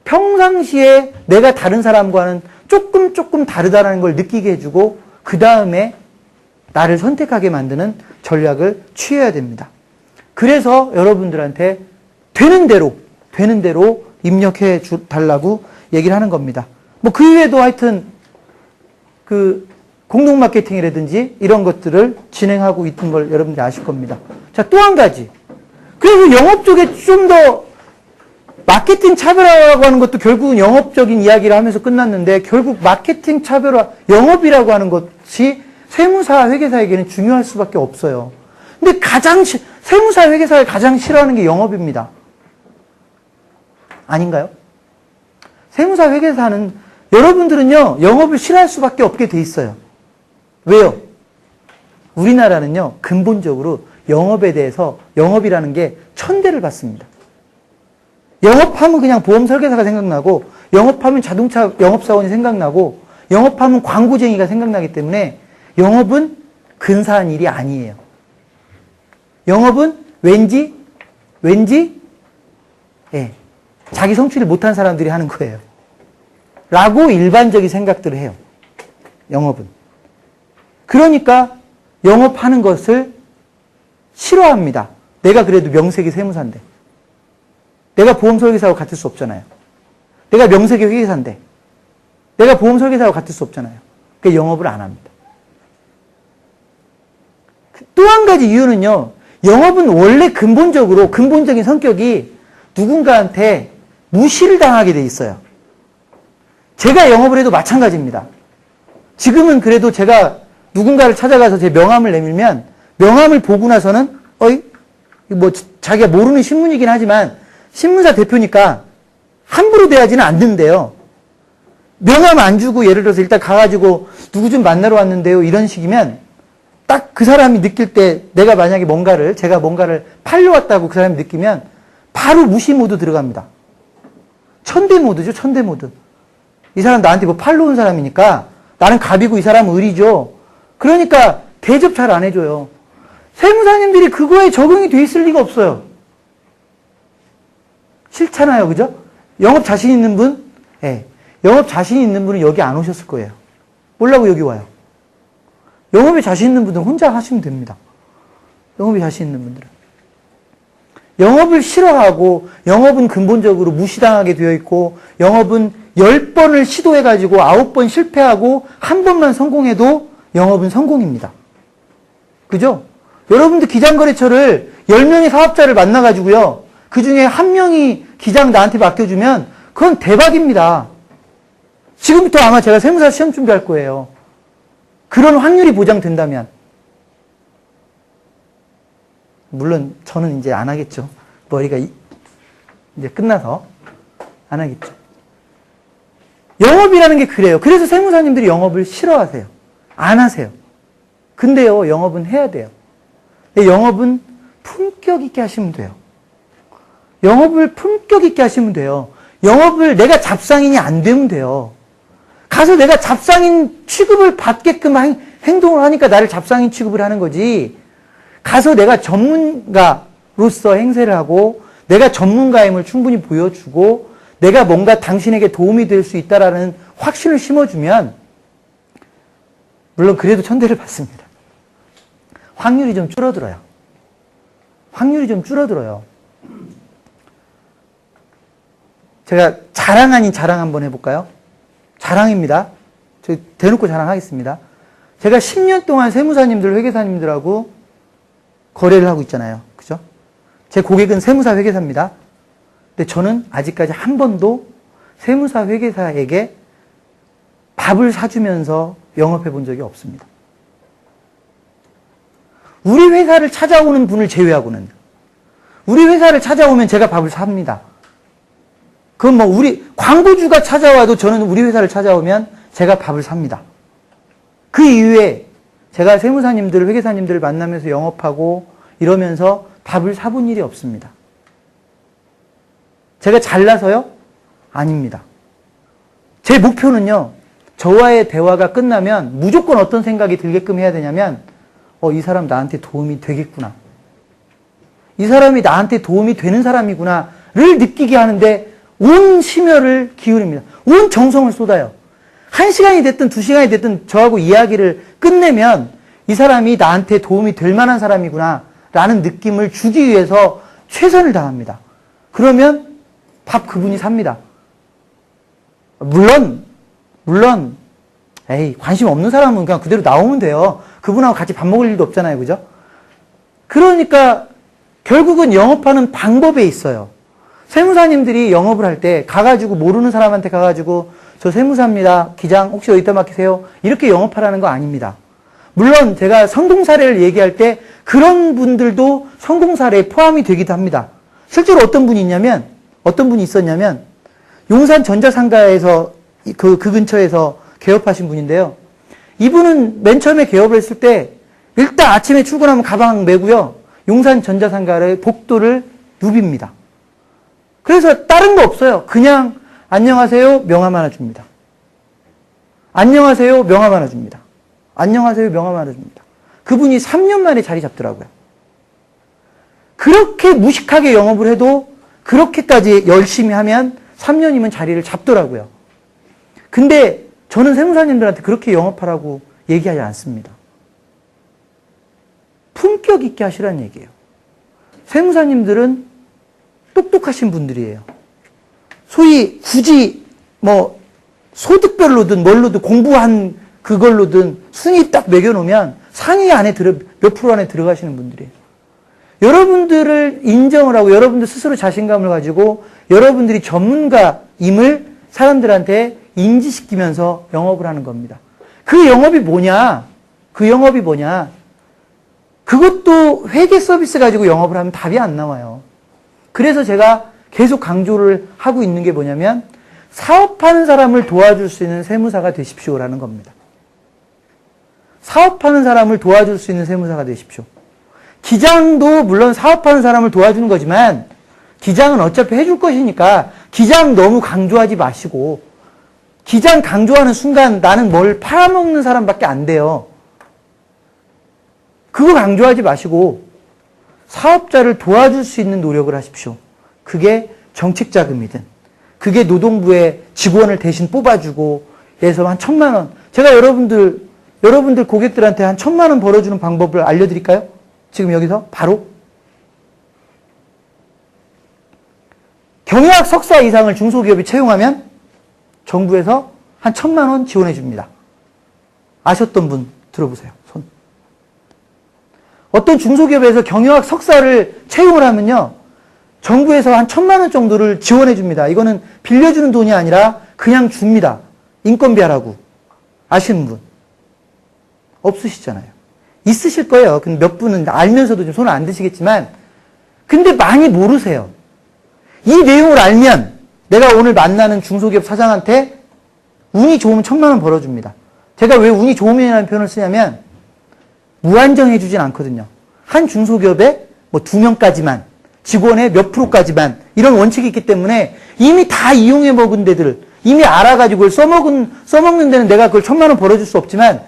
평상시에 내가 다른 사람과는 조금 다르다는 걸 느끼게 해주고 그 다음에 나를 선택하게 만드는 전략을 취해야 됩니다. 그래서 여러분들한테 되는 대로 입력해 달라고 얘기를 하는 겁니다. 뭐 그 이외에도 하여튼 그 공동 마케팅이라든지 이런 것들을 진행하고 있는 걸 여러분들이 아실 겁니다. 자, 또 한 가지. 그래서 영업 쪽에 좀 더 마케팅 차별화라고 하는 것도 결국은 영업적인 이야기를 하면서 끝났는데 결국 마케팅 차별화, 영업이라고 하는 것이 세무사, 회계사에게는 중요할 수밖에 없어요. 근데 세무사, 회계사가 가장 싫어하는 게 영업입니다. 아닌가요? 세무사, 회계사는 여러분들은요, 영업을 싫어할 수밖에 없게 돼 있어요. 왜요? 우리나라는요, 근본적으로 영업에 대해서 영업이라는 게 천대를 받습니다. 영업하면 그냥 보험 설계사가 생각나고, 영업하면 자동차 영업사원이 생각나고, 영업하면 광고쟁이가 생각나기 때문에 영업은 근사한 일이 아니에요. 영업은 왠지, 예, 자기 성취를 못한 사람들이 하는 거예요. 라고 일반적인 생각들을 해요. 영업은. 그러니까 영업하는 것을 싫어합니다. 내가 그래도 명색이 세무사인데. 내가 보험 설계사하고 같을 수 없잖아요. 내가 명색이 회계사인데. 내가 보험 설계사하고 같을 수 없잖아요. 그러니까 영업을 안 합니다. 또 한 가지 이유는요. 영업은 원래 근본적인 성격이 누군가한테 무시를 당하게 돼 있어요. 제가 영업을 해도 마찬가지입니다. 지금은 그래도 제가 누군가를 찾아가서 제 명함을 내밀면 명함을 보고 나서는 뭐 자기가 모르는 신문이긴 하지만 신문사 대표니까 함부로 대하지는 않는데요. 명함 안 주고 예를 들어서 일단 가가지고 누구 좀 만나러 왔는데요. 이런 식이면 딱 그 사람이 느낄 때 내가 만약에 제가 뭔가를 팔려왔다고 그 사람이 느끼면 바로 무시 모드 들어갑니다. 천대 모드죠. 천대 모드. 이 사람 나한테 뭐 팔러 온 사람이니까 나는 갑이고 이 사람은 을이죠. 그러니까 대접 잘 안 해줘요. 세무사님들이 그거에 적응이 돼 있을 리가 없어요. 싫잖아요. 그죠? 영업 자신 있는 분? 예. 영업 자신 있는 분은 여기 안 오셨을 거예요. 뭐라고 여기 와요? 영업에 자신 있는 분들은 혼자 하시면 됩니다. 영업에 자신 있는 분들은. 영업을 싫어하고 영업은 근본적으로 무시당하게 되어 있고 영업은 10번을 시도해가지고 9번 실패하고 1번만 성공해도 영업은 성공입니다. 그죠? 여러분들 기장거래처를 10명의 사업자를 만나가지고요. 그 중에 1명이 기장 나한테 맡겨주면 그건 대박입니다. 지금부터 아마 제가 세무사 시험 준비할 거예요. 그런 확률이 보장된다면. 물론 저는 이제 안 하겠죠. 머리가 이제 끝나서 안 하겠죠. 영업이라는 게 그래요. 그래서 세무사님들이 영업을 싫어하세요. 안 하세요. 근데요, 영업은 해야 돼요. 영업은 품격 있게 하시면 돼요. 영업을 품격 있게 하시면 돼요. 영업을 내가 잡상인이 안 되면 돼요. 가서 내가 잡상인 취급을 받게끔 행동을 하니까 나를 잡상인 취급을 하는 거지. 가서 내가 전문가로서 행세를 하고 내가 전문가임을 충분히 보여주고 내가 뭔가 당신에게 도움이 될 수 있다라는 확신을 심어주면 물론 그래도 천대를 받습니다. 확률이 좀 줄어들어요. 확률이 좀 줄어들어요. 제가 자랑 아닌 자랑 한번 해볼까요? 자랑입니다. 저 대놓고 자랑하겠습니다. 제가 10년 동안 세무사님들, 회계사님들하고 거래를 하고 있잖아요. 그죠? 제 고객은 세무사, 회계사입니다. 근데 저는 아직까지 한 번도 세무사, 회계사에게 밥을 사주면서 영업해 본 적이 없습니다. 우리 회사를 찾아오는 분을 제외하고는. 우리 회사를 찾아오면 제가 밥을 삽니다. 그건 뭐 우리 광고주가 찾아와도 저는 우리 회사를 찾아오면 제가 밥을 삽니다. 그 이후에 제가 세무사님들, 회계사님들을 만나면서 영업하고 이러면서 밥을 사본 일이 없습니다. 제가 잘나서요? 아닙니다. 제 목표는요, 저와의 대화가 끝나면 무조건 어떤 생각이 들게끔 해야 되냐면, 이 사람 나한테 도움이 되겠구나. 이 사람이 나한테 도움이 되는 사람이구나를 느끼게 하는데 온 심혈을 기울입니다. 온 정성을 쏟아요. 1시간이 됐든 2시간이 됐든 저하고 이야기를 끝내면 이 사람이 나한테 도움이 될 만한 사람이구나 라는 느낌을 주기 위해서 최선을 다합니다. 그러면 밥 그분이 삽니다. 물론 에이 관심 없는 사람은 그냥 그대로 나오면 돼요. 그분하고 같이 밥 먹을 일도 없잖아요. 그죠? 그러니까 결국은 영업하는 방법에 있어요. 세무사님들이 영업을 할 때 가가지고 모르는 사람한테 가가지고 저 세무사입니다. 기장 혹시 여기다 맡기세요. 이렇게 영업하라는 거 아닙니다. 물론 제가 성공 사례를 얘기할 때 그런 분들도 성공 사례에 포함이 되기도 합니다. 실제로 어떤 분이 있었냐면 용산 전자상가에서 그 근처에서 개업하신 분인데요. 이분은 맨 처음에 개업을 했을 때 일단 아침에 출근하면 가방 메고요. 용산 전자상가의 복도를 누빕니다. 그래서 다른 거 없어요. 그냥 안녕하세요 명함 하나 줍니다. 안녕하세요 명함 하나 줍니다. 안녕하세요 명함 하나 줍니다. 그분이 3년 만에 자리 잡더라고요. 그렇게 무식하게 영업을 해도 그렇게까지 열심히 하면 3년이면 자리를 잡더라고요. 근데 저는 세무사님들한테 그렇게 영업하라고 얘기하지 않습니다. 품격 있게 하시라는 얘기예요. 세무사님들은 똑똑하신 분들이에요. 소위 굳이 뭐 소득별로든 뭘로든 공부한 그걸로든 순위 딱 매겨놓으면 상위 안에 몇 프로 안에 들어가시는 분들이에요. 여러분들을 인정을 하고 여러분들 스스로 자신감을 가지고 여러분들이 전문가임을 사람들한테 인지시키면서 영업을 하는 겁니다. 그 영업이 뭐냐? 그것도 회계 서비스 가지고 영업을 하면 답이 안 나와요. 그래서 제가 계속 강조를 하고 있는 게 뭐냐면 사업하는 사람을 도와줄 수 있는 세무사가 되십시오라는 겁니다. 사업하는 사람을 도와줄 수 있는 세무사가 되십시오. 기장도 물론 사업하는 사람을 도와주는 거지만 기장은 어차피 해줄 것이니까 기장 너무 강조하지 마시고 기장 강조하는 순간 나는 뭘 팔아먹는 사람밖에 안 돼요. 그거 강조하지 마시고 사업자를 도와줄 수 있는 노력을 하십시오. 그게 정책자금이든 그게 노동부의 직원을 대신 뽑아주고 예서 한 1,000만 원 제가 여러분들 고객들한테 한 1,000만 원 벌어주는 방법을 알려드릴까요? 지금 여기서 바로 경영학 석사 이상을 중소기업이 채용하면 정부에서 한 1,000만 원 지원해 줍니다. 아셨던 분 들어보세요. 손. 어떤 중소기업에서 경영학 석사를 채용을 하면요. 정부에서 한 1,000만 원 정도를 지원해 줍니다. 이거는 빌려주는 돈이 아니라 그냥 줍니다. 인건비 하라고. 아시는 분? 없으시잖아요. 있으실 거예요. 근데 몇 분은 알면서도 좀 손을 안 드시겠지만 근데 많이 모르세요. 이 내용을 알면 내가 오늘 만나는 중소기업 사장한테 운이 좋으면 1,000만 원 벌어줍니다. 제가 왜 운이 좋으면이라는 표현을 쓰냐면 무한정해 주진 않거든요. 한 중소기업에 뭐 2명까지만 직원의 몇 프로까지만 이런 원칙이 있기 때문에 이미 다 이용해 먹은 데들 이미 알아가지고 그걸 써먹는 데는 내가 그걸 1,000만 원 벌어줄 수 없지만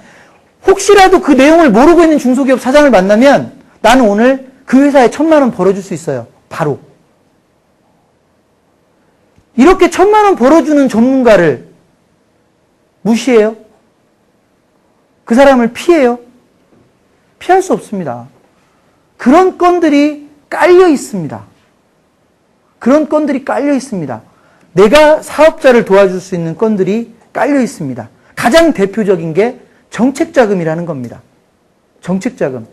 혹시라도 그 내용을 모르고 있는 중소기업 사장을 만나면 나는 오늘 그 회사에 1,000만 원 벌어줄 수 있어요. 바로. 이렇게 1,000만 원 벌어주는 전문가를 무시해요? 그 사람을 피해요? 피할 수 없습니다. 그런 건들이 깔려 있습니다. 그런 건들이 깔려 있습니다. 내가 사업자를 도와줄 수 있는 건들이 깔려 있습니다. 가장 대표적인 게 정책자금이라는 겁니다. 정책자금.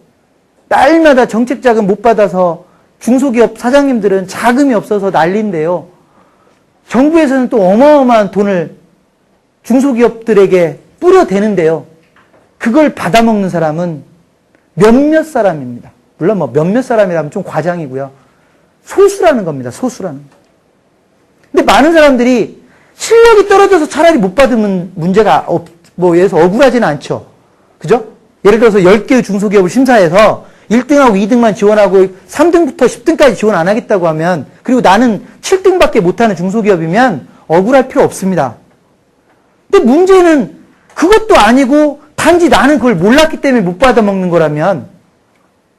딸마다 정책자금 못 받아서 중소기업 사장님들은 자금이 없어서 난리인데요. 정부에서는 또 어마어마한 돈을 중소기업들에게 뿌려대는데요. 그걸 받아먹는 사람은 몇몇 사람입니다. 물론 뭐 몇몇 사람이라면 좀 과장이고요. 소수라는 겁니다. 소수라는 거. 근데 많은 사람들이 실력이 떨어져서 차라리 못 받으면 문제가 뭐 예를 들어서 억울하지는 않죠. 그죠? 예를 들어서 10개의 중소기업을 심사해서 1등하고 2등만 지원하고 3등부터 10등까지 지원 안 하겠다고 하면 그리고 나는 7등밖에 못하는 중소기업이면 억울할 필요 없습니다. 근데 문제는 그것도 아니고 단지 나는 그걸 몰랐기 때문에 못 받아먹는 거라면